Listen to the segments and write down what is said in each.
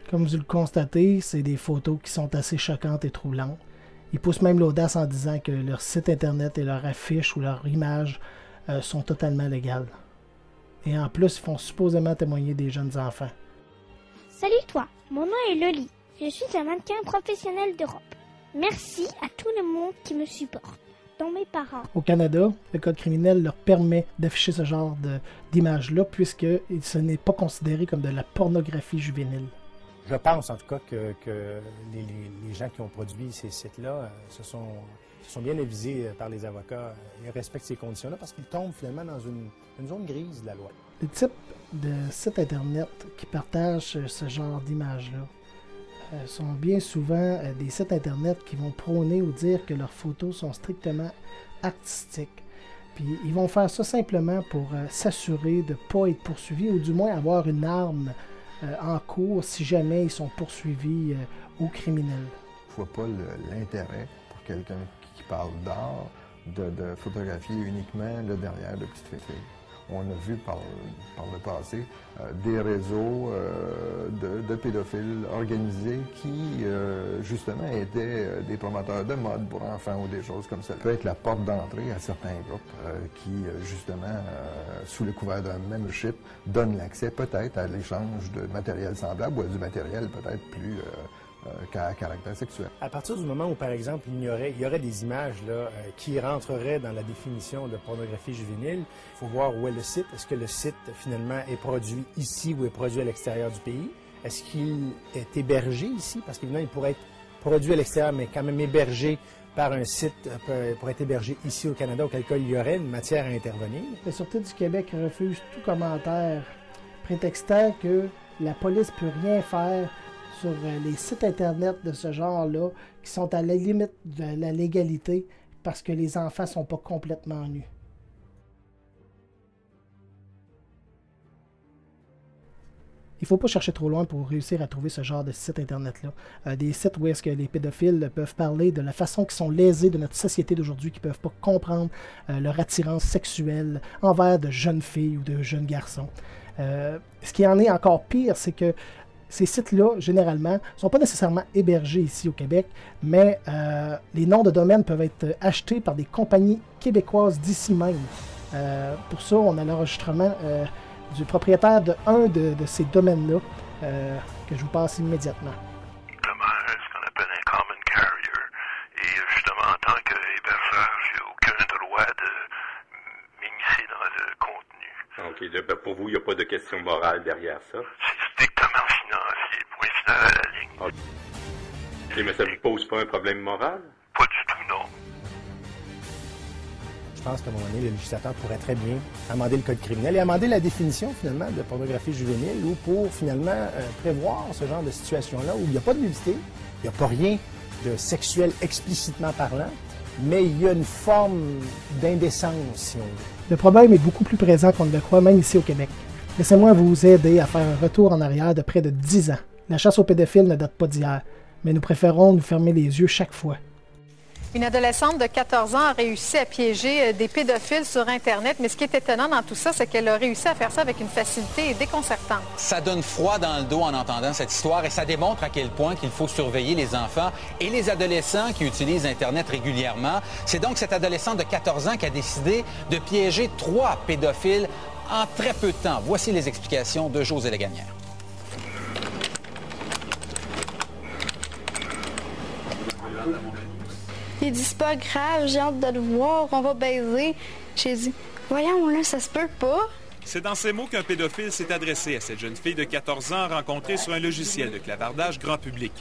Comme vous le constatez, c'est des photos qui sont assez choquantes et troublantes. Ils poussent même l'audace en disant que leur site internet et leur affiche ou leur image sont totalement légales. Et en plus, ils font supposément témoigner des jeunes enfants. Salut toi, mon nom est Loli. Je suis un mannequin professionnel d'Europe. Merci à tout le monde qui me supporte, dont mes parents. Au Canada, le code criminel leur permet d'afficher ce genre d'image-là puisque ce n'est pas considéré comme de la pornographie juvénile. Je pense en tout cas que les gens qui ont produit ces sites-là se sont bien avisés par les avocats et respectent ces conditions-là parce qu'ils tombent finalement dans une zone grise de la loi. Les types de sites Internet qui partagent ce genre d'images-là sont bien souvent des sites Internet qui vont prôner ou dire que leurs photos sont strictement artistiques. Puis ils vont faire ça simplement pour s'assurer de ne pas être poursuivis ou du moins avoir une arme en cours si jamais ils sont poursuivis ou criminels. Je ne vois pas l'intérêt pour quelqu'un qui parle d'art de photographier uniquement le derrière de petites filles. On a vu par le passé des réseaux de pédophiles organisés qui, justement, étaient des promoteurs de mode pour enfants ou des choses comme ça. Ça peut être la porte d'entrée à certains groupes qui, justement, sous le couvert d'un membership, donnent l'accès peut-être à l'échange de matériel semblable ou à du matériel peut-être plus à caractère sexuel. À partir du moment où, par exemple, il y aurait des images là, qui rentreraient dans la définition de pornographie juvénile, il faut voir où est le site. Est-ce que le site, finalement, est produit ici ou est produit à l'extérieur du pays? Est-ce qu'il est hébergé ici? Parce qu'évidemment, il pourrait être produit à l'extérieur, mais quand même hébergé par un site, pourrait être hébergé ici au Canada, auquel cas il y aurait une matière à intervenir. La Sûreté du Québec refuse tout commentaire, prétextant que la police ne peut rien faire sur les sites Internet de ce genre-là, qui sont à la limite de la légalité, parce que les enfants ne sont pas complètement nus. Il ne faut pas chercher trop loin pour réussir à trouver ce genre de site Internet-là. Des sites où est-ce que les pédophiles peuvent parler de la façon qu'ils sont lésés de notre société d'aujourd'hui, qui ne peuvent pas comprendre leur attirance sexuelle envers de jeunes filles ou de jeunes garçons. Ce qui en est encore pire, c'est que ces sites-là, généralement, ne sont pas nécessairement hébergés ici au Québec, mais les noms de domaine peuvent être achetés par des compagnies québécoises d'ici même. Pour ça, on a l'enregistrement du propriétaire de un de ces domaines-là, que je vous passe immédiatement. Justement, ce qu'on appelle un common carrier. Et justement, en tant qu'hébergeur, j'ai aucun droit de m'immiscer dans le contenu. OK, pour vous, il n'y a pas de question morale derrière ça? C'est strictement financier, point final à la ligne. OK, mais ça ne vous pose pas un problème moral? Pas du tout, non. Je pense qu'à un moment donné, le législateur pourrait très bien amender le code criminel et amender la définition, finalement, de pornographie juvénile ou pour, finalement, prévoir ce genre de situation-là où il n'y a pas de nudité, il n'y a pas rien de sexuel explicitement parlant, mais il y a une forme d'indécence, si on veut. Le problème est beaucoup plus présent qu'on ne le croit, même ici au Québec. Laissez-moi vous aider à faire un retour en arrière de près de 10 ans. La chasse aux pédophiles ne date pas d'hier, mais nous préférons nous fermer les yeux chaque fois. Une adolescente de 14 ans a réussi à piéger des pédophiles sur Internet, mais ce qui est étonnant dans tout ça, c'est qu'elle a réussi à faire ça avec une facilité déconcertante. Ça donne froid dans le dos en entendant cette histoire et ça démontre à quel point qu'il faut surveiller les enfants et les adolescents qui utilisent Internet régulièrement. C'est donc cette adolescente de 14 ans qui a décidé de piéger 3 pédophiles en très peu de temps. Voici les explications de Josée Lagagnère. Il dit, c'est pas grave, j'ai hâte de le voir, on va baiser. J'ai dit, voyons, là, ça se peut pas. C'est dans ces mots qu'un pédophile s'est adressé à cette jeune fille de 14 ans rencontrée sur un logiciel de clavardage grand public.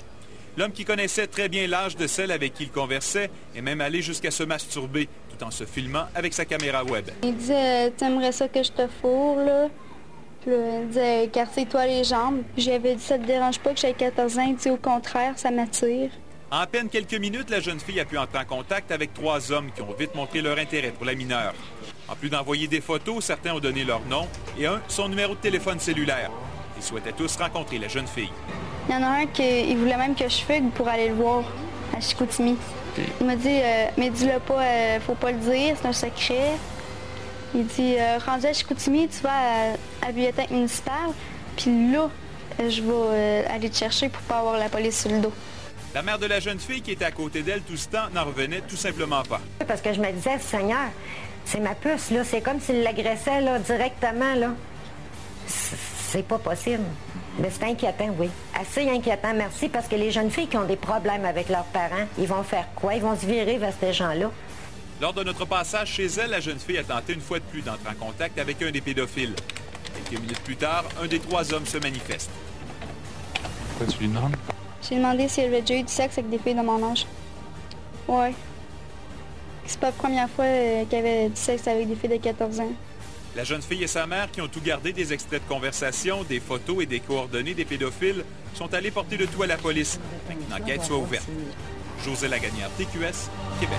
L'homme qui connaissait très bien l'âge de celle avec qui il conversait est même allé jusqu'à se masturber tout en se filmant avec sa caméra web. Il dit, t'aimerais ça que je te fourre, là? Puis là, il dit, écarte-toi les jambes. J'avais dit, ça te dérange pas que j'aie 14 ans? Il dit, au contraire, ça m'attire. En à peine quelques minutes, la jeune fille a pu entrer en contact avec 3 hommes qui ont vite montré leur intérêt pour la mineure. En plus d'envoyer des photos, certains ont donné leur nom et un, son numéro de téléphone cellulaire. Ils souhaitaient tous rencontrer la jeune fille. Il y en a un qui voulait même que je fugue pour aller le voir à Chicoutimi. Il m'a dit, mais dis-le pas, faut pas le dire, c'est un secret. Il dit, rendu à Chicoutimi, tu vas à la bibliothèque municipale, puis là, Je vais aller te chercher pour pas avoir la police sur le dos. La mère de la jeune fille qui était à côté d'elle tout ce temps n'en revenait tout simplement pas. Parce que je me disais, Seigneur, c'est ma puce, là. C'est comme s'il l'agressait, là, directement, là. C'est pas possible. Mais c'est inquiétant, oui. Assez inquiétant, merci, parce que les jeunes filles qui ont des problèmes avec leurs parents, ils vont faire quoi? Ils vont se virer vers ces gens-là. Lors de notre passage chez elle, la jeune fille a tenté une fois de plus d'entrer en contact avec un des pédophiles. Quelques minutes plus tard, un des 3 hommes se manifeste. Pourquoi tu lui demandes? J'ai demandé si elle avait déjà eu du sexe avec des filles de mon âge. Ouais. C'est pas la première fois qu'elle avait du sexe avec des filles de 14 ans. La jeune fille et sa mère, qui ont tout gardé des extraits de conversation, des photos et des coordonnées des pédophiles, sont allés porter le tout à la police afin qu'une enquête soit ouverte. José Lagagnère, TQS, Québec.